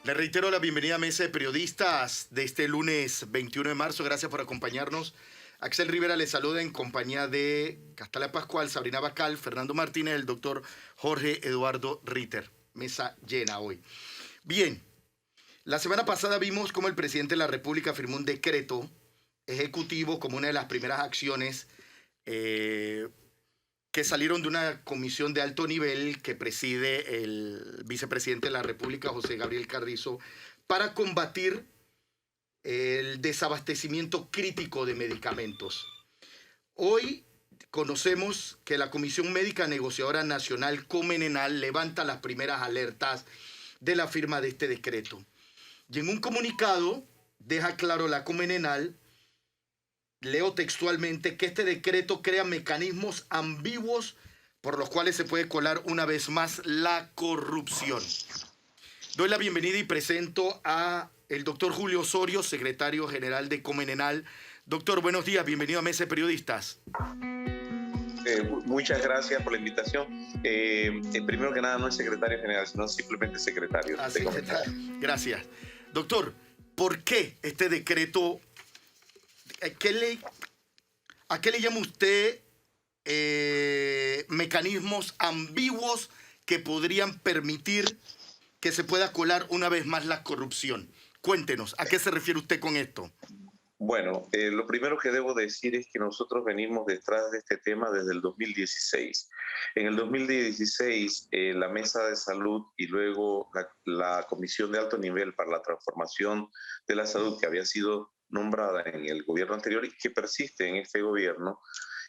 Le reitero la bienvenida a Mesa de Periodistas de este lunes 21 de marzo. Gracias por acompañarnos. Axel Rivera le saluda en compañía de Castalla Pascual, Sabrina Bacal, Fernando Martínez, el doctor Jorge Eduardo Ritter. Mesa llena hoy. Bien, la semana pasada vimos cómo el presidente de la República firmó un decreto ejecutivo como una de las primeras acciones que salieron de una comisión de alto nivel que preside el vicepresidente de la República, José Gabriel Carrizo, para combatir el desabastecimiento crítico de medicamentos. Hoy conocemos que la Comisión Médica Negociadora Nacional, Comenenal, levanta las primeras alertas de la firma de este decreto. Y en un comunicado deja claro la Comenenal, leo textualmente, que este decreto crea mecanismos ambiguos por los cuales se puede colar una vez más la corrupción. Doy la bienvenida y presento a el doctor Julio Osorio, secretario general de Comenenal. Doctor, buenos días, bienvenido a Mesa de Periodistas. Muchas gracias por la invitación. Primero que nada, no es secretario general, sino simplemente secretario. Gracias. Doctor, ¿por qué este decreto? ¿A qué le llama usted mecanismos ambiguos que podrían permitir que se pueda colar una vez más la corrupción? Cuéntenos, ¿a qué se refiere usted con esto? Bueno, lo primero que debo decir es que nosotros venimos detrás de este tema desde el 2016. En el 2016, la Mesa de Salud y luego la Comisión de Alto Nivel para la Transformación de la Salud, que había sido nombrada en el gobierno anterior y que persiste en este gobierno,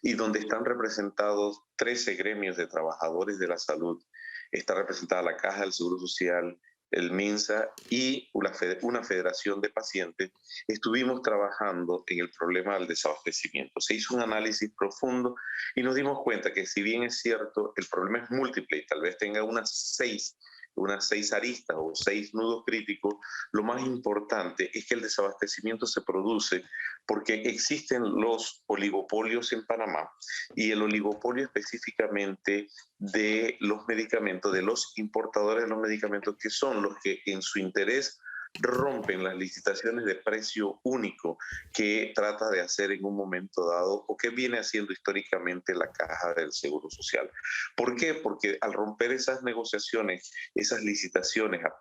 y donde están representados 13 gremios de trabajadores de la salud. Está representada la Caja del Seguro Social, el MINSA y una federación de pacientes. Estuvimos trabajando en el problema del desabastecimiento. Se hizo un análisis profundo y nos dimos cuenta que, si bien es cierto, el problema es múltiple y tal vez tenga unas seis aristas o 6 nudos críticos, lo más importante es que el desabastecimiento se produce porque existen los oligopolios en Panamá, y el oligopolio específicamente de los medicamentos, de los importadores de los medicamentos, que son los que en su interés rompen las licitaciones de precio único que trata de hacer en un momento dado, o que viene haciendo históricamente la Caja del Seguro Social. ¿Por qué? Porque al romper esas negociaciones, esas licitaciones a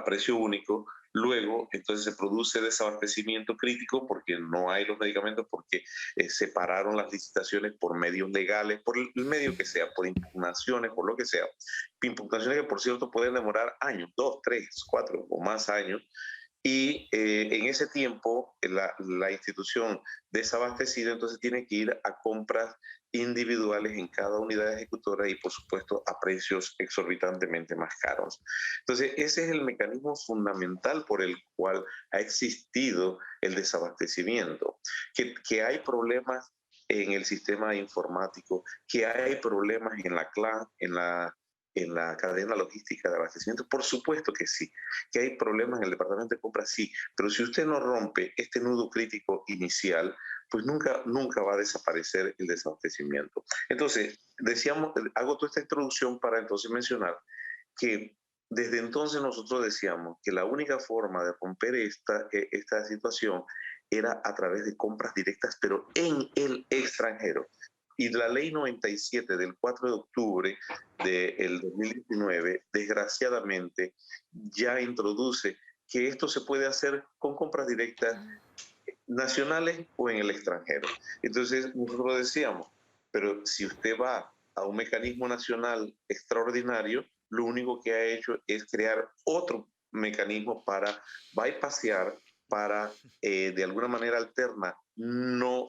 precio único, luego entonces se produce desabastecimiento crítico porque no hay los medicamentos, porque separaron las licitaciones por medios legales, por el medio que sea, por impugnaciones, por lo que sea. Impugnaciones que, por cierto, pueden demorar años, 2, 3, 4 o más años. Y en ese tiempo la institución desabastecida entonces tiene que ir a compras individuales en cada unidad ejecutora y, por supuesto, a precios exorbitantemente más caros. Entonces, ese es el mecanismo fundamental por el cual ha existido el desabastecimiento. Que hay problemas en el sistema informático, que hay problemas en la cadena logística de abastecimiento, por supuesto que sí. Que hay problemas en el departamento de compras, sí. Pero si usted no rompe este nudo crítico inicial, pues nunca va a desaparecer el desabastecimiento. Entonces, hago toda esta introducción para entonces mencionar que desde entonces nosotros decíamos que la única forma de romper esta situación era a través de compras directas, pero en el extranjero. Y la ley 97 del 4 de octubre del 2019, desgraciadamente, ya introduce que esto se puede hacer con compras directas nacionales o en el extranjero. Entonces nosotros decíamos, pero si usted va a un mecanismo nacional extraordinario, lo único que ha hecho es crear otro mecanismo para bypassear, para de alguna manera alterna no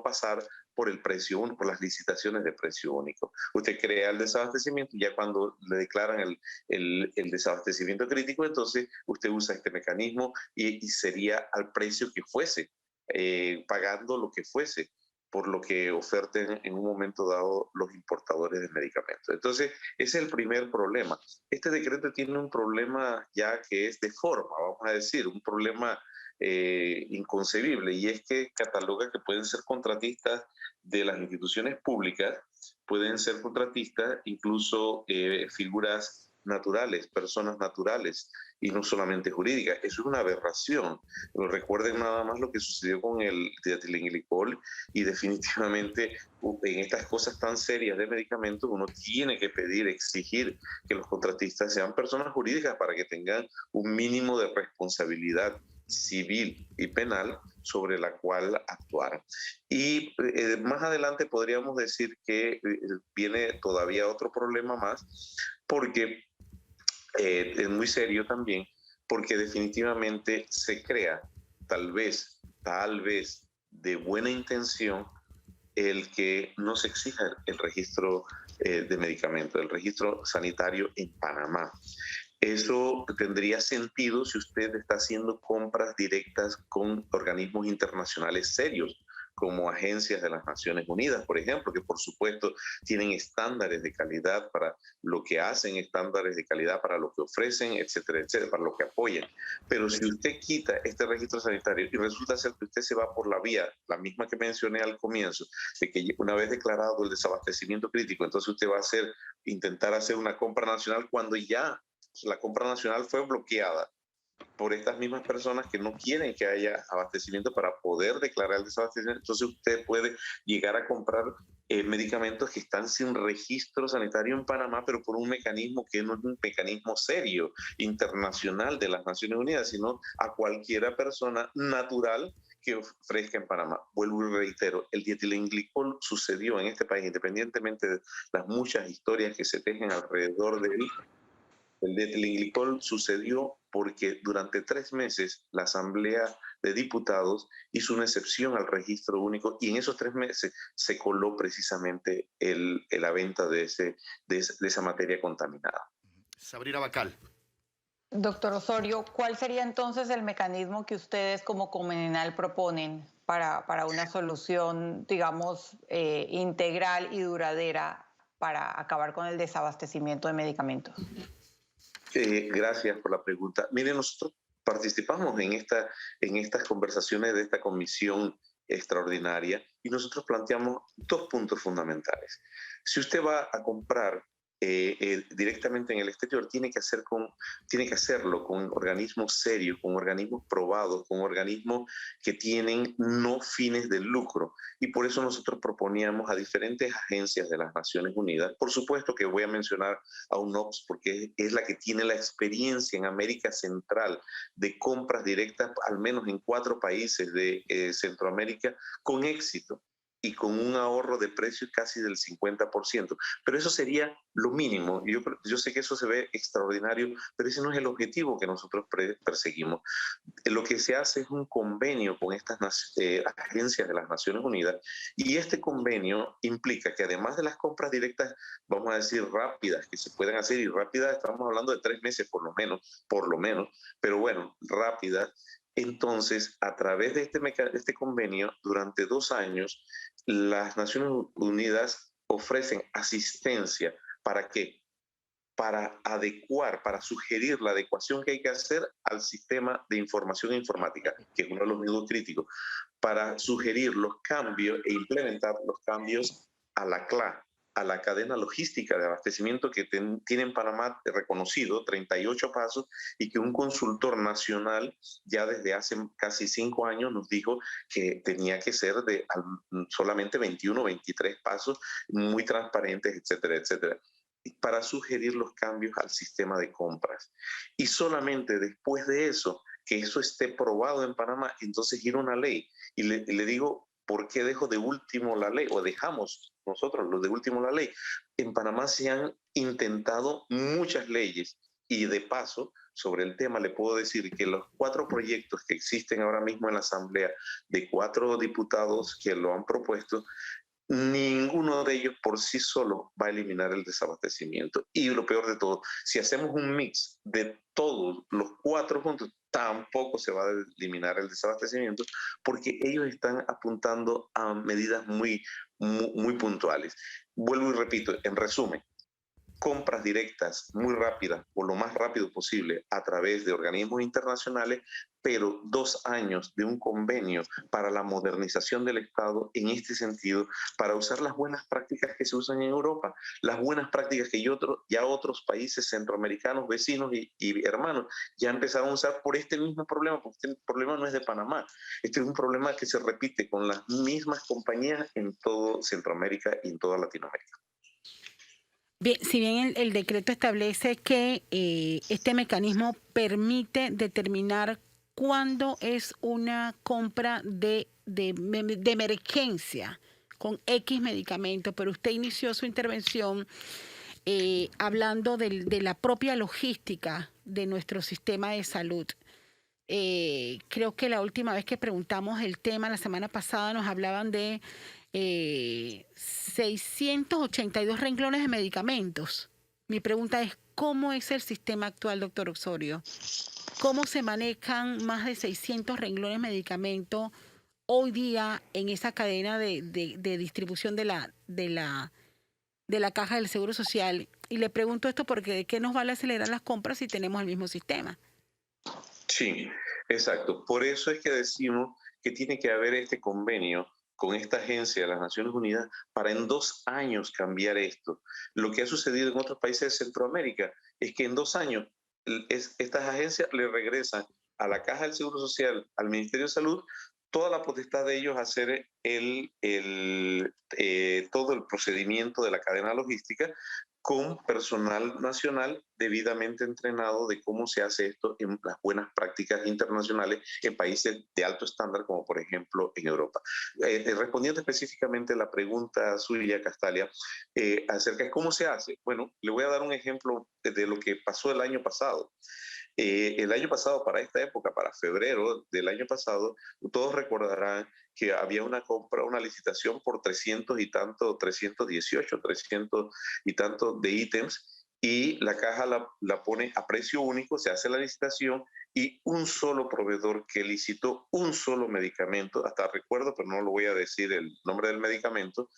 pasar por el precio único, por las licitaciones de precio único. Usted crea el desabastecimiento y ya cuando le declaran el desabastecimiento crítico, entonces usted usa este mecanismo y sería al precio que fuese, pagando lo que fuese por lo que oferten en un momento dado los importadores de medicamentos. Entonces, ese es el primer problema. Este decreto tiene un problema ya que es de forma, vamos a decir, un problema inconcebible, y es que cataloga que pueden ser contratistas de las instituciones públicas, pueden ser contratistas incluso figuras naturales, personas naturales y no solamente jurídicas. Eso es una aberración. Pero recuerden nada más lo que sucedió con el dietilenglicol y definitivamente en estas cosas tan serias de medicamentos uno tiene que pedir, exigir que los contratistas sean personas jurídicas para que tengan un mínimo de responsabilidad civil y penal sobre la cual actuar. Y más adelante podríamos decir que viene todavía otro problema más, porque es muy serio también, porque definitivamente se crea, tal vez de buena intención, el que no se exija el registro de medicamentos, el registro sanitario en Panamá. Eso tendría sentido si usted está haciendo compras directas con organismos internacionales serios, como agencias de las Naciones Unidas, por ejemplo, que por supuesto tienen estándares de calidad para lo que hacen, estándares de calidad para lo que ofrecen, etcétera, etcétera, para lo que apoyan. Pero si usted quita este registro sanitario y resulta ser que usted se va por la vía, la misma que mencioné al comienzo, de que una vez declarado el desabastecimiento crítico, entonces usted va a intentar hacer una compra nacional cuando ya la compra nacional fue bloqueada por estas mismas personas que no quieren que haya abastecimiento para poder declarar el desabastecimiento. Entonces usted puede llegar a comprar medicamentos que están sin registro sanitario en Panamá, pero por un mecanismo que no es un mecanismo serio, internacional de las Naciones Unidas, sino a cualquiera persona natural que ofrezca en Panamá. Vuelvo y reitero, el dietilenglicol sucedió en este país, independientemente de las muchas historias que se tejen alrededor de él. El dietilenglicol sucedió porque durante 3 meses la Asamblea de Diputados hizo una excepción al registro único y en esos 3 meses se coló precisamente la venta de esa materia contaminada. Sabrina Bacal. Doctor Osorio, ¿cuál sería entonces el mecanismo que ustedes como Comeninal proponen para una solución, digamos, integral y duradera para acabar con el desabastecimiento de medicamentos? Gracias por la pregunta. Miren, nosotros participamos en estas conversaciones de esta comisión extraordinaria y nosotros planteamos 2 puntos fundamentales. Si usted va a comprar directamente en el exterior, tiene que hacerlo con organismos serios, con organismos probados, con organismos que tienen no fines de lucro. Y por eso nosotros proponíamos a diferentes agencias de las Naciones Unidas. Por supuesto que voy a mencionar a UNOPS porque es la que tiene la experiencia en América Central de compras directas, al menos en 4 países de Centroamérica, con éxito y con un ahorro de precio casi del 50%. Pero eso sería lo mínimo. Yo sé que eso se ve extraordinario, pero ese no es el objetivo que nosotros perseguimos. Lo que se hace es un convenio con estas agencias de las Naciones Unidas y este convenio implica que además de las compras directas, vamos a decir rápidas, que se pueden hacer, y rápidas estamos hablando de 3 meses por lo menos, pero bueno, rápidas. Entonces, a través de este convenio, durante 2 años, las Naciones Unidas ofrecen asistencia. ¿Para qué? Para adecuar, para sugerir la adecuación que hay que hacer al sistema de información informática, que es uno de los minutos críticos, para sugerir los cambios e implementar los cambios a la CLA, a la cadena logística de abastecimiento que tiene en Panamá reconocido, 38 pasos, y que un consultor nacional ya desde hace casi 5 años nos dijo que tenía que ser de solamente 21, 23 pasos, muy transparentes, etcétera, etcétera, para sugerir los cambios al sistema de compras. Y solamente después de eso, que eso esté probado en Panamá, entonces ir una ley. Y le digo, ¿por qué dejo de último la ley? O dejamos nosotros los de último la ley. En Panamá se han intentado muchas leyes y de paso, sobre el tema le puedo decir que los 4 proyectos que existen ahora mismo en la Asamblea de 4 diputados que lo han propuesto, ninguno de ellos por sí solo va a eliminar el desabastecimiento. Y lo peor de todo, si hacemos un mix de todos los 4 juntos, tampoco se va a eliminar el desabastecimiento porque ellos están apuntando a medidas muy puntuales. Vuelvo y repito, en resumen, compras directas muy rápidas o lo más rápido posible a través de organismos internacionales, pero 2 años de un convenio para la modernización del Estado en este sentido, para usar las buenas prácticas que se usan en Europa, las buenas prácticas que ya otros países centroamericanos, vecinos y hermanos ya empezaron a usar por este mismo problema, porque este problema no es de Panamá, este es un problema que se repite con las mismas compañías en todo Centroamérica y en toda Latinoamérica. Bien, si bien el decreto establece que este mecanismo permite determinar cuándo es una compra de emergencia con X medicamento, pero usted inició su intervención hablando de la propia logística de nuestro sistema de salud. Creo que la última vez que preguntamos el tema, la semana pasada, nos hablaban de 682 renglones de medicamentos. Mi pregunta es, ¿cómo es el sistema actual, doctor Osorio? ¿Cómo se manejan más de 600 renglones de medicamentos hoy día en esa cadena de distribución de la Caja del Seguro Social? Y le pregunto esto porque ¿de qué nos vale acelerar las compras si tenemos el mismo sistema? Sí, exacto. Por eso es que decimos que tiene que haber este convenio con esta agencia de las Naciones Unidas para en 2 años cambiar esto. Lo que ha sucedido en otros países de Centroamérica es que en 2 años estas agencias le regresan a la Caja del Seguro Social, al Ministerio de Salud, toda la potestad de ellos hacer todo el procedimiento de la cadena logística con personal nacional debidamente entrenado de cómo se hace esto en las buenas prácticas internacionales en países de alto estándar, como por ejemplo en Europa. Respondiendo específicamente a la pregunta suya, Castalia, acerca de cómo se hace, bueno, le voy a dar un ejemplo de lo que pasó el año pasado. El año pasado, para esta época, para febrero del año pasado, todos recordarán que había una compra, una licitación por 300 y tanto, 318, 300 y tanto de ítems, y la caja la pone a precio único, se hace la licitación y un solo proveedor que licitó un solo medicamento, hasta recuerdo, pero no lo voy a decir el nombre del medicamento,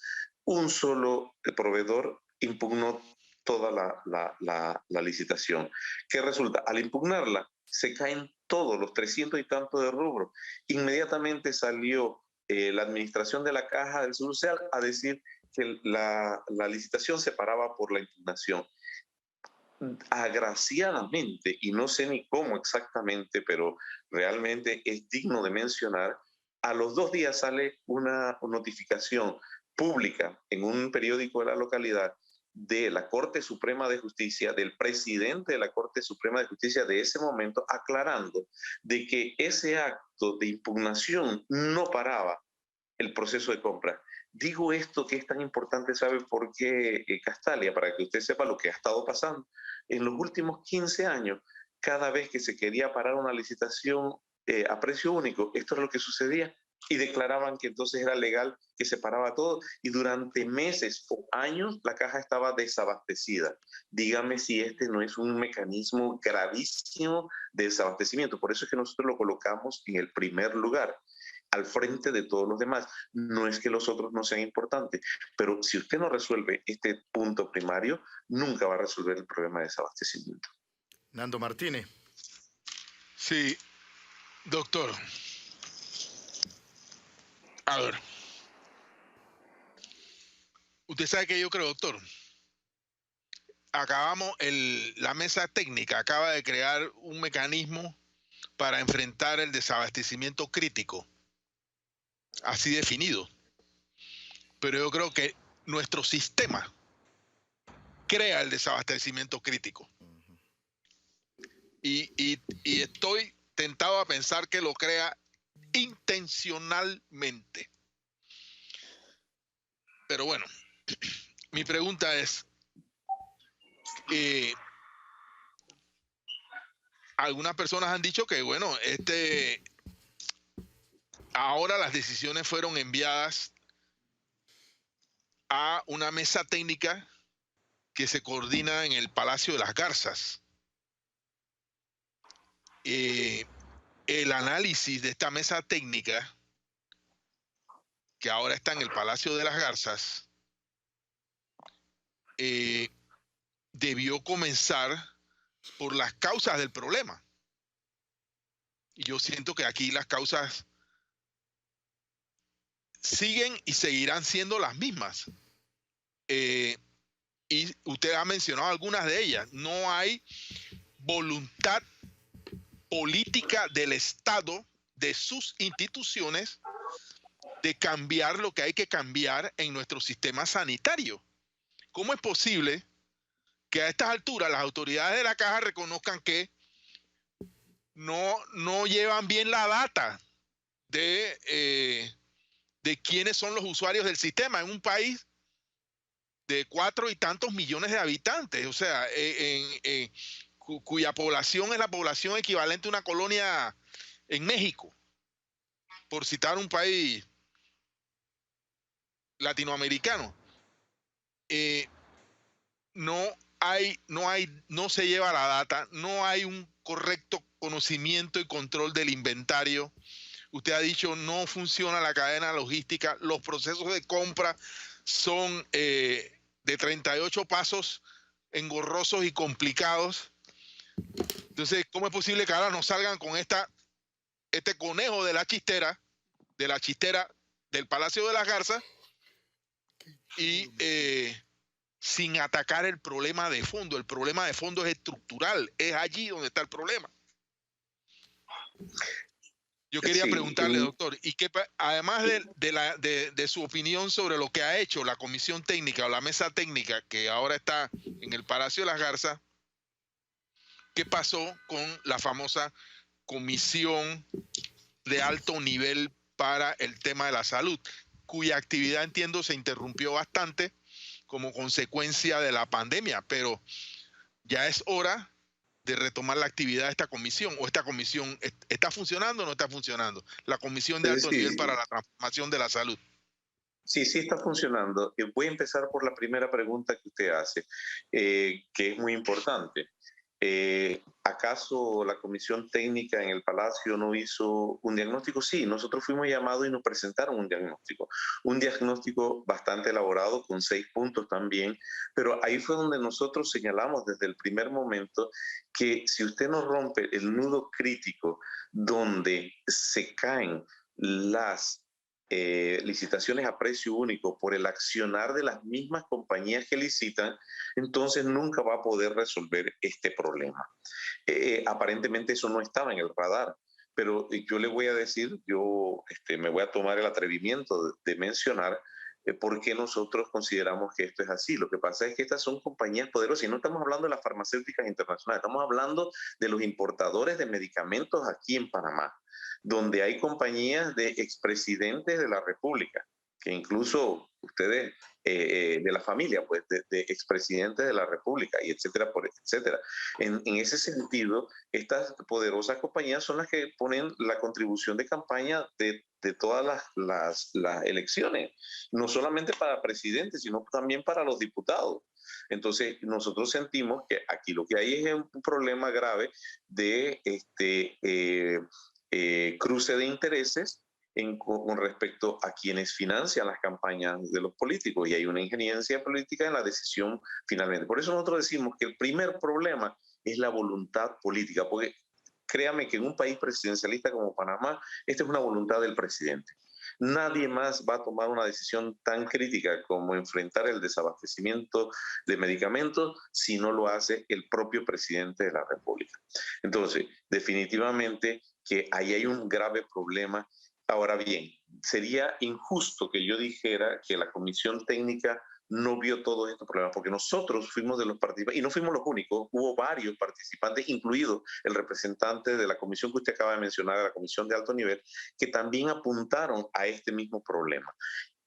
un solo proveedor impugnó toda la licitación. ¿Qué resulta? Al impugnarla, se caen todos los 300 y tanto de rubro. Inmediatamente salió la administración de la Caja del Seguro Social a decir que la licitación se paraba por la impugnación. Agraciadamente, y no sé ni cómo exactamente, pero realmente es digno de mencionar, a los 2 días sale una notificación pública en un periódico de la localidad de la Corte Suprema de Justicia, del presidente de la Corte Suprema de Justicia de ese momento, aclarando de que ese acto de impugnación no paraba el proceso de compra. Digo esto que es tan importante, ¿sabe por qué, Castalia? Para que usted sepa lo que ha estado pasando. En los últimos 15 años, cada vez que se quería parar una licitación a precio único, esto es lo que sucedía, y declaraban que entonces era legal, que se paraba todo, y durante meses o años la caja estaba desabastecida. Dígame si este no es un mecanismo gravísimo de desabastecimiento. Por eso es que nosotros lo colocamos en el primer lugar, al frente de todos los demás. No es que los otros no sean importantes, pero si usted no resuelve este punto primario, nunca va a resolver el problema de desabastecimiento. Nando Martínez. Sí, doctor. A ver. Usted sabe que yo creo, doctor. La mesa técnica acaba de crear un mecanismo para enfrentar el desabastecimiento crítico, así definido. Pero yo creo que nuestro sistema crea el desabastecimiento crítico. Y estoy tentado a pensar que lo crea intencionalmente. Pero bueno, mi pregunta es, algunas personas han dicho que, bueno, ahora las decisiones fueron enviadas a una mesa técnica que se coordina en el Palacio de las Garzas. El análisis de esta mesa técnica, que ahora está en el Palacio de las Garzas, debió comenzar por las causas del problema. Y yo siento que aquí las causas siguen y seguirán siendo las mismas. Y usted ha mencionado algunas de ellas. No hay voluntad política del Estado, de sus instituciones, de cambiar lo que hay que cambiar en nuestro sistema sanitario. ¿Cómo es posible que a estas alturas las autoridades de la caja reconozcan que no llevan bien la data de quiénes son los usuarios del sistema en un país de 4 y tantos millones de habitantes? O sea, cuya población es la población equivalente a una colonia en México, por citar un país latinoamericano. No se lleva la data, no hay un correcto conocimiento y control del inventario. Usted ha dicho, no funciona la cadena logística, los procesos de compra son de 38 pasos engorrosos y complicados. Entonces, ¿cómo es posible que ahora nos salgan con este conejo de la chistera del Palacio de las Garzas y sin atacar el problema de fondo? El problema de fondo es estructural, es allí donde está el problema. Yo quería preguntarle, doctor, y que además de su opinión sobre lo que ha hecho la comisión técnica o la mesa técnica que ahora está en el Palacio de las Garzas, ¿qué pasó con la famosa comisión de alto nivel para el tema de la salud, cuya actividad, entiendo, se interrumpió bastante como consecuencia de la pandemia, pero ya es hora de retomar la actividad de esta comisión? ¿O esta comisión está funcionando o no está funcionando? La comisión de alto nivel para la transformación de la salud. Sí, sí está funcionando. Voy a empezar por la primera pregunta que usted hace, que es muy importante. ¿Acaso la comisión técnica en el Palacio no hizo un diagnóstico? Sí, nosotros fuimos llamados y nos presentaron un diagnóstico bastante elaborado con 6 puntos también, pero ahí fue donde nosotros señalamos desde el primer momento que si usted no rompe el nudo crítico donde se caen las licitaciones a precio único por el accionar de las mismas compañías que licitan, entonces nunca va a poder resolver este problema. Aparentemente eso no estaba en el radar, pero yo le voy a decir, yo me voy a tomar el atrevimiento de mencionar por qué nosotros consideramos que esto es así. Lo que pasa es que estas son compañías poderosas y no estamos hablando de las farmacéuticas internacionales, estamos hablando de los importadores de medicamentos aquí en Panamá, donde hay compañías de expresidentes de la República, que incluso ustedes, de la familia, pues, de expresidentes de la República, y etcétera, etcétera. En ese sentido, estas poderosas compañías son las que ponen la contribución de campaña de todas las elecciones, no solamente para presidentes, sino también para los diputados. Entonces, nosotros sentimos que aquí lo que hay es un problema grave de cruce de intereses con respecto a quienes financian las campañas de los políticos, y hay una injerencia política en la decisión finalmente. Por eso nosotros decimos que el primer problema es la voluntad política, porque créame que en un país presidencialista como Panamá, esta es una voluntad del presidente. Nadie más va a tomar una decisión tan crítica como enfrentar el desabastecimiento de medicamentos si no lo hace el propio presidente de la República. Entonces, definitivamente que ahí hay un grave problema. Ahora bien, sería injusto que yo dijera que la comisión técnica no vio todos estos problemas, porque nosotros fuimos de los participantes, y no fuimos los únicos, hubo varios participantes, incluido el representante de la comisión que usted acaba de mencionar, de la comisión de alto nivel, que también apuntaron a este mismo problema.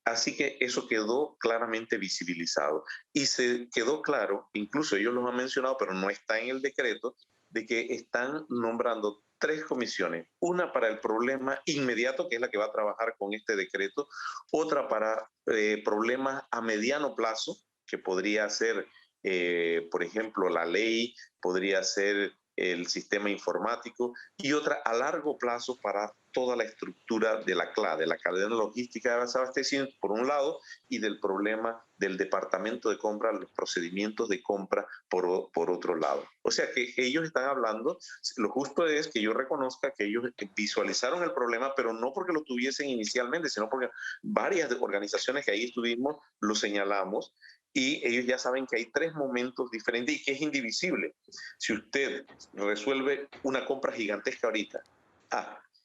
Así que eso quedó claramente visibilizado y se quedó claro, incluso ellos lo han mencionado, pero no está en el decreto, de que están nombrando 3 comisiones, una para el problema inmediato, que es la que va a trabajar con este decreto, otra para problemas a mediano plazo, que podría ser, por ejemplo, la ley, podría ser el sistema informático, y otra a largo plazo para toda la estructura de la CLA, de la cadena logística de desabastecimiento, por un lado, y del problema del departamento de compra, los procedimientos de compra por otro lado. O sea que ellos están hablando, lo justo es que yo reconozca que ellos visualizaron el problema, pero no porque lo tuviesen inicialmente, sino porque varias organizaciones que ahí estuvimos lo señalamos, y ellos ya saben que hay 3 momentos diferentes y que es indivisible. Si usted resuelve una compra gigantesca ahorita,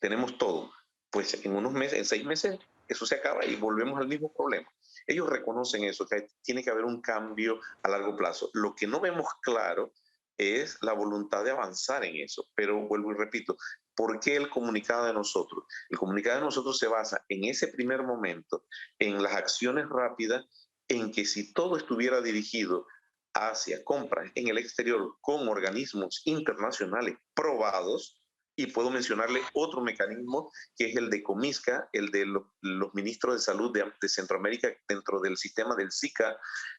tenemos todo, pues en unos meses, en 6 meses, eso se acaba y volvemos al mismo problema. Ellos reconocen eso, que tiene que haber un cambio a largo plazo. Lo que no vemos claro es la voluntad de avanzar en eso, pero vuelvo y repito, ¿por qué el comunicado de nosotros? El comunicado de nosotros se basa en ese primer momento, en las acciones rápidas, en que si todo estuviera dirigido hacia compras en el exterior con organismos internacionales probados, y puedo mencionarle otro mecanismo que es el de Comisca, el de los ministros de salud de Centroamérica dentro del sistema del SICA.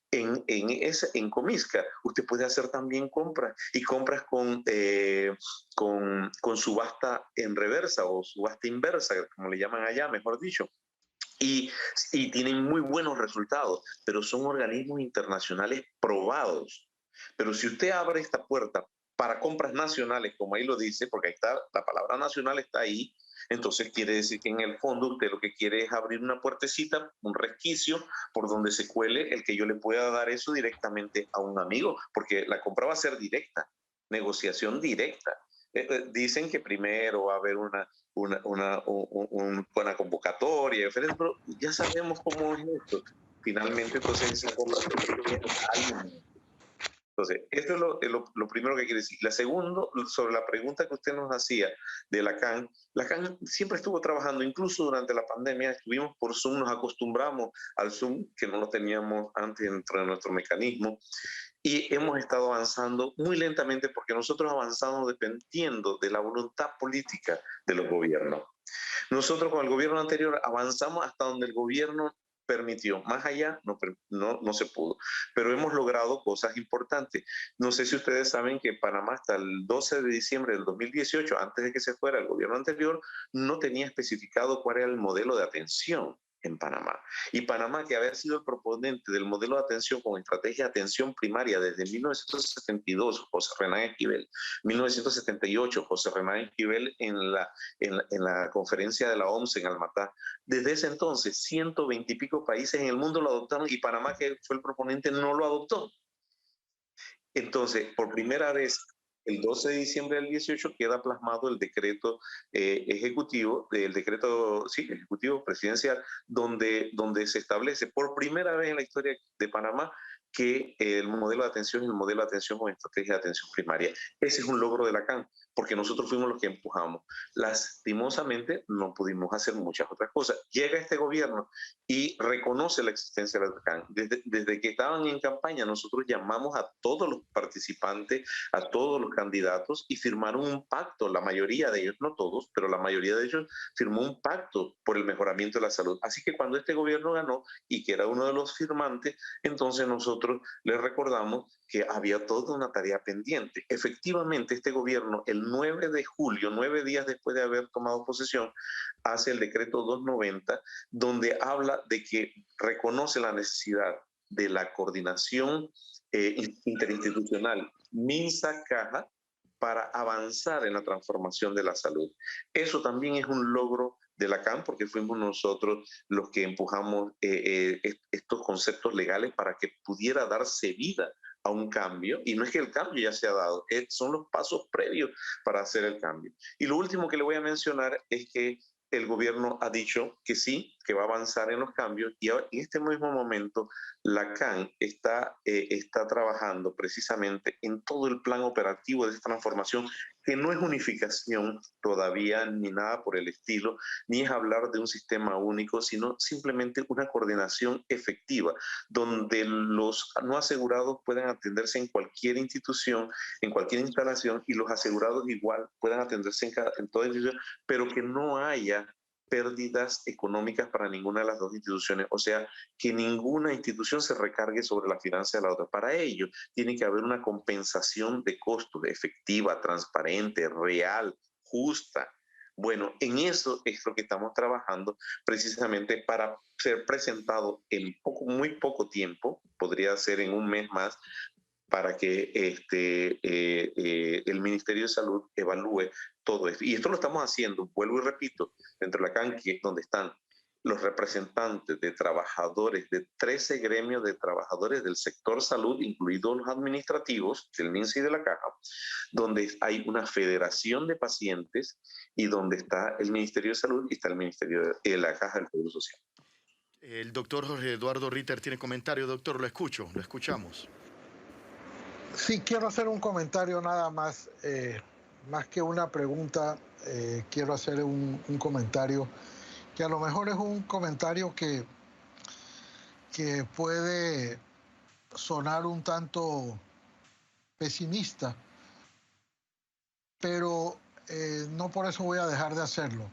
En Comisca usted puede hacer también compras, y compras con subasta en reversa o subasta inversa, como le llaman allá, mejor dicho. Y tienen muy buenos resultados, pero son organismos internacionales probados. Pero si usted abre esta puerta para compras nacionales, como ahí lo dice, porque ahí está, la palabra nacional está ahí, entonces quiere decir que en el fondo usted lo que quiere es abrir una puertecita, un resquicio, por donde se cuele el que yo le pueda dar eso directamente a un amigo, porque la compra va a ser directa, negociación directa. Dicen que primero va a haber una buena convocatoria, pero ya sabemos cómo es esto. Finalmente, entonces, entonces, esto es lo primero que quiere decir. La segunda, sobre la pregunta que usted nos hacía de la CAN siempre estuvo trabajando, incluso durante la pandemia, estuvimos por Zoom, nos acostumbramos al Zoom, que no lo teníamos antes dentro de nuestro mecanismo, y hemos estado avanzando muy lentamente porque nosotros avanzamos dependiendo de la voluntad política de los gobiernos. Nosotros con el gobierno anterior avanzamos hasta donde el gobierno permitió, más allá no se pudo, pero hemos logrado cosas importantes. No sé si ustedes saben que Panamá hasta el 12 de diciembre del 2018, antes de que se fuera el gobierno anterior, no tenía especificado cuál era el modelo de atención en Panamá. Y Panamá, que había sido el proponente del modelo de atención con estrategia de atención primaria desde 1972, José Renán Esquivel, 1978, José Renán Esquivel en la conferencia de la OMS en Almatá. Desde ese entonces, 120 y pico países en el mundo lo adoptaron, y Panamá, que fue el proponente, no lo adoptó. Entonces, por primera vez, el 12 de diciembre del 18 queda plasmado el decreto ejecutivo presidencial, donde se establece por primera vez en la historia de Panamá que el modelo de atención es el modelo de atención con estrategia de atención primaria. Ese es un logro de la CAN, porque nosotros fuimos los que empujamos. Lastimosamente no pudimos hacer muchas otras cosas. Llega este gobierno y reconoce la existencia de la CAN. Desde que estaban en campaña, nosotros llamamos a todos los participantes, a todos los candidatos, y firmaron un pacto. La mayoría de ellos, no todos, pero la mayoría de ellos firmó un pacto por el mejoramiento de la salud. Así que cuando este gobierno ganó y que era uno de los firmantes, entonces nosotros les recordamos que había toda una tarea pendiente. Efectivamente, este gobierno, el 9 de julio, 9 días después de haber tomado posesión, hace el decreto 290, donde habla de que reconoce la necesidad de la coordinación interinstitucional MINSA-Caja para avanzar en la transformación de la salud. Eso también es un logro de la CAN, porque fuimos nosotros los que empujamos estos conceptos legales para que pudiera darse vida a un cambio, y no es que el cambio ya se ha dado, son los pasos previos para hacer el cambio. Y lo último que le voy a mencionar es que el gobierno ha dicho que sí, que va a avanzar en los cambios, y ahora, en este mismo momento la CAN está trabajando precisamente en todo el plan operativo de esta transformación, que no es unificación todavía ni nada por el estilo, ni es hablar de un sistema único, sino simplemente una coordinación efectiva, donde los no asegurados puedan atenderse en cualquier institución, en cualquier instalación, y los asegurados igual puedan atenderse en toda institución, pero que no haya pérdidas económicas para ninguna de las dos instituciones. O sea, que ninguna institución se recargue sobre la finanza de la otra. Para ello, tiene que haber una compensación de costos efectiva, transparente, real, justa. Bueno, en eso es lo que estamos trabajando precisamente para ser presentado en muy poco tiempo, podría ser en un mes más, para que el Ministerio de Salud evalúe todo esto. Y esto lo estamos haciendo, vuelvo y repito, dentro de la CAN, que es donde están los representantes de trabajadores de 13 gremios de trabajadores del sector salud, incluidos los administrativos del MINSA y de la Caja, donde hay una federación de pacientes y donde está el Ministerio de Salud y está el Ministerio de la Caja del Seguro Social. El doctor Jorge Eduardo Ritter tiene comentario. Doctor, lo escuchamos. Sí, quiero hacer un comentario nada más, más que una pregunta, quiero hacer un comentario que a lo mejor es un comentario que puede sonar un tanto pesimista, pero no por eso voy a dejar de hacerlo.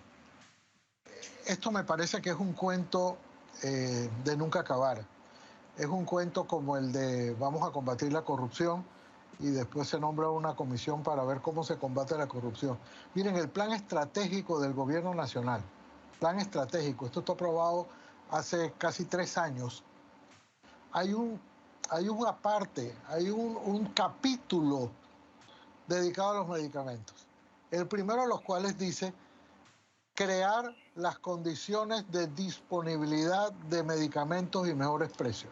Esto me parece que es un cuento de nunca acabar. Es un cuento como el de vamos a combatir la corrupción y después se nombra una comisión para ver cómo se combate la corrupción. Miren, el plan estratégico del gobierno nacional, plan estratégico, esto está aprobado hace casi 3 años. Hay una parte, hay un capítulo dedicado a los medicamentos. El primero de los cuales dice crear las condiciones de disponibilidad de medicamentos y mejores precios.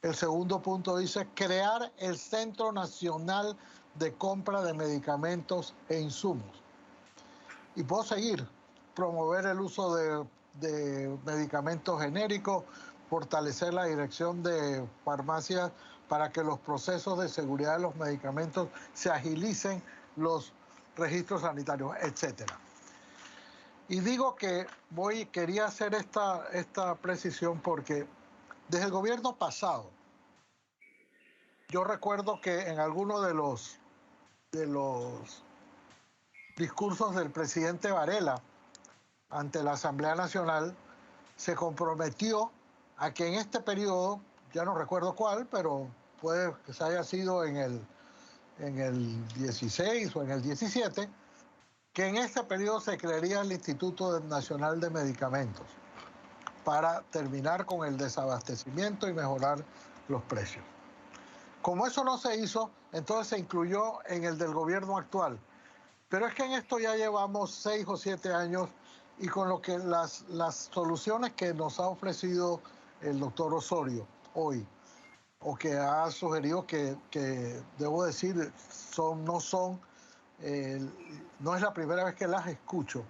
El segundo punto dice crear el Centro Nacional de Compra de Medicamentos e Insumos. Y puedo seguir, promover el uso de medicamentos genéricos, fortalecer la dirección de farmacias para que los procesos de seguridad de los medicamentos se agilicen, los registros sanitarios, etcétera. Y digo que quería hacer esta precisión porque desde el gobierno pasado, yo recuerdo que en alguno de los discursos del presidente Varela ante la Asamblea Nacional se comprometió a que en este periodo, ya no recuerdo cuál, pero puede que se haya sido en el 16 o en el 17, que en este periodo se crearía el Instituto Nacional de Medicamentos para terminar con el desabastecimiento y mejorar los precios. Como eso no se hizo, entonces se incluyó en el del gobierno actual. Pero es que en esto ya llevamos 6 o 7 años y con lo que las soluciones que nos ha ofrecido el doctor Osorio hoy, o que ha sugerido que debo decir, no es la primera vez que las escucho.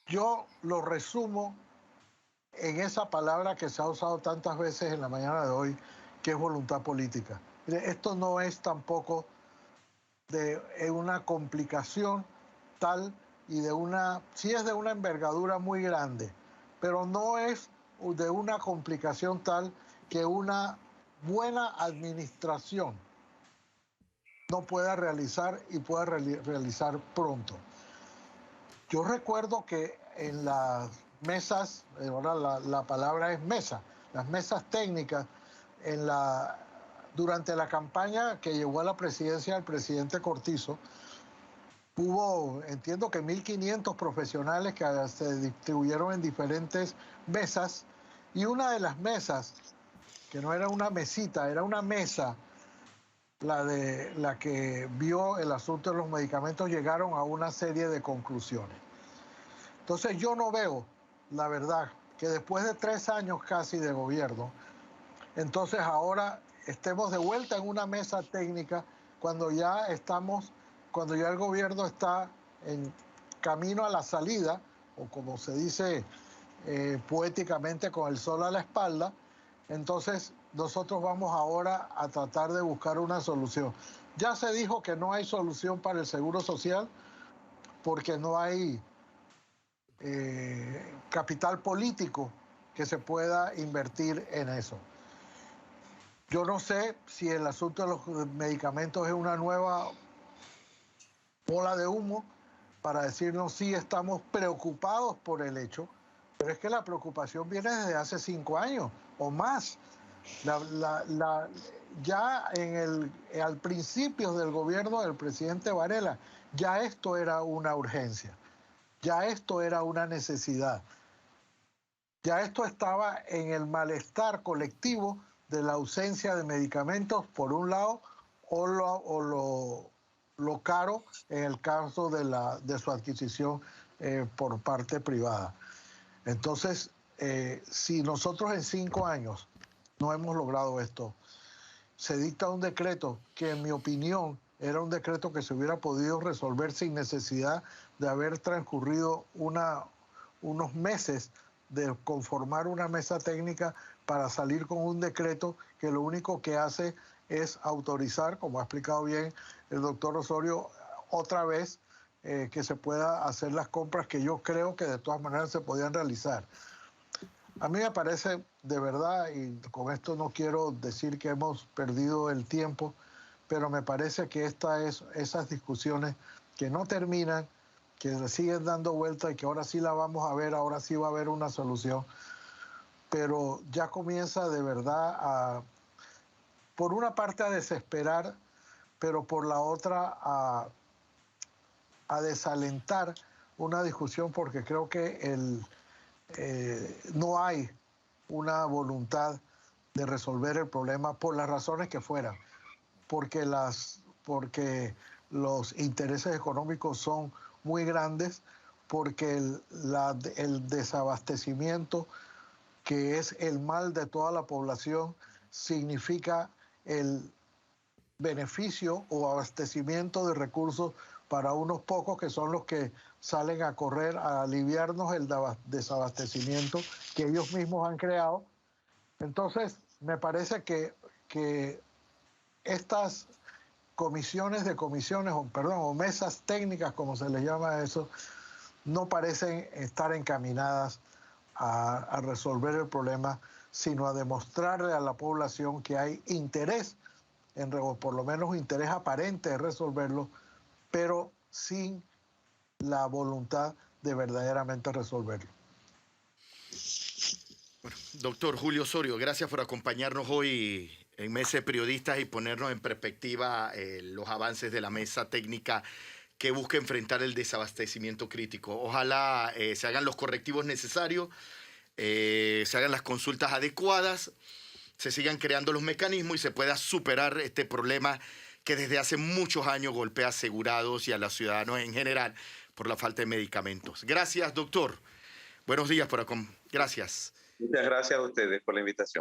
Yo lo resumo en esa palabra que se ha usado tantas veces en la mañana de hoy, que es voluntad política. Esto no es tampoco de una complicación tal y sí es de una envergadura muy grande, pero no es de una complicación tal que una buena administración no pueda realizar y pueda realizar pronto. Yo recuerdo que en las mesas, ahora la palabra es mesa, las mesas técnicas, durante la campaña que llevó a la presidencia del presidente Cortizo, hubo, entiendo que 1.500 profesionales que se distribuyeron en diferentes mesas, y una de las mesas, que no era una mesita, era una mesa, la que vio el asunto de los medicamentos, llegaron a una serie de conclusiones. Entonces yo no veo, la verdad, que después de 3 años casi de gobierno, entonces ahora estemos de vuelta en una mesa técnica cuando ya el gobierno está en camino a la salida, o como se dice poéticamente, con el sol a la espalda. Entonces nosotros vamos ahora a tratar de buscar una solución. Ya se dijo que no hay solución para el Seguro Social porque no hay capital político que se pueda invertir en eso. Yo no sé si el asunto de los medicamentos es una nueva bola de humo, para decirnos sí estamos preocupados por el hecho, pero es que la preocupación viene desde hace 5 años o más. Ya al principio del gobierno del presidente Varela, ya esto era una urgencia, ya esto era una necesidad, ya esto estaba en el malestar colectivo de la ausencia de medicamentos, por un lado, o lo caro en el caso de su adquisición por parte privada. Entonces, si nosotros en 5 años no hemos logrado esto, se dicta un decreto que, en mi opinión, era un decreto que se hubiera podido resolver sin necesidad de haber transcurrido unos meses de conformar una mesa técnica para salir con un decreto que lo único que hace es autorizar, como ha explicado bien el doctor Osorio, otra vez que se pueda hacer las compras que yo creo que de todas maneras se podían realizar. A mí me parece, de verdad, y con esto no quiero decir que hemos perdido el tiempo, pero me parece que esas discusiones que no terminan, que siguen dando vuelta y que ahora sí la vamos a ver, ahora sí va a haber una solución, pero ya comienza de verdad por una parte a desesperar, pero por la otra a desalentar una discusión, porque creo que no hay una voluntad de resolver el problema por las razones que fueran, porque los intereses económicos son muy grandes, porque el desabastecimiento, que es el mal de toda la población, significa el beneficio o abastecimiento de recursos para unos pocos que son los que salen a correr a aliviarnos el desabastecimiento que ellos mismos han creado. Entonces, me parece que estas o mesas técnicas, como se les llama a eso, no parecen estar encaminadas a resolver el problema, sino a demostrarle a la población que hay interés, o por lo menos interés aparente de resolverlo, pero sin la voluntad de verdaderamente resolverlo. Bueno, doctor Julio Osorio, gracias por acompañarnos hoy en Mesa de Periodistas y ponernos en perspectiva los avances de la mesa técnica que busca enfrentar el desabastecimiento crítico. Ojalá se hagan los correctivos necesarios, se hagan las consultas adecuadas, se sigan creando los mecanismos y se pueda superar este problema que desde hace muchos años golpea a asegurados y a los ciudadanos en general por la falta de medicamentos. Gracias, doctor. Buenos días. Gracias. Muchas gracias a ustedes por la invitación.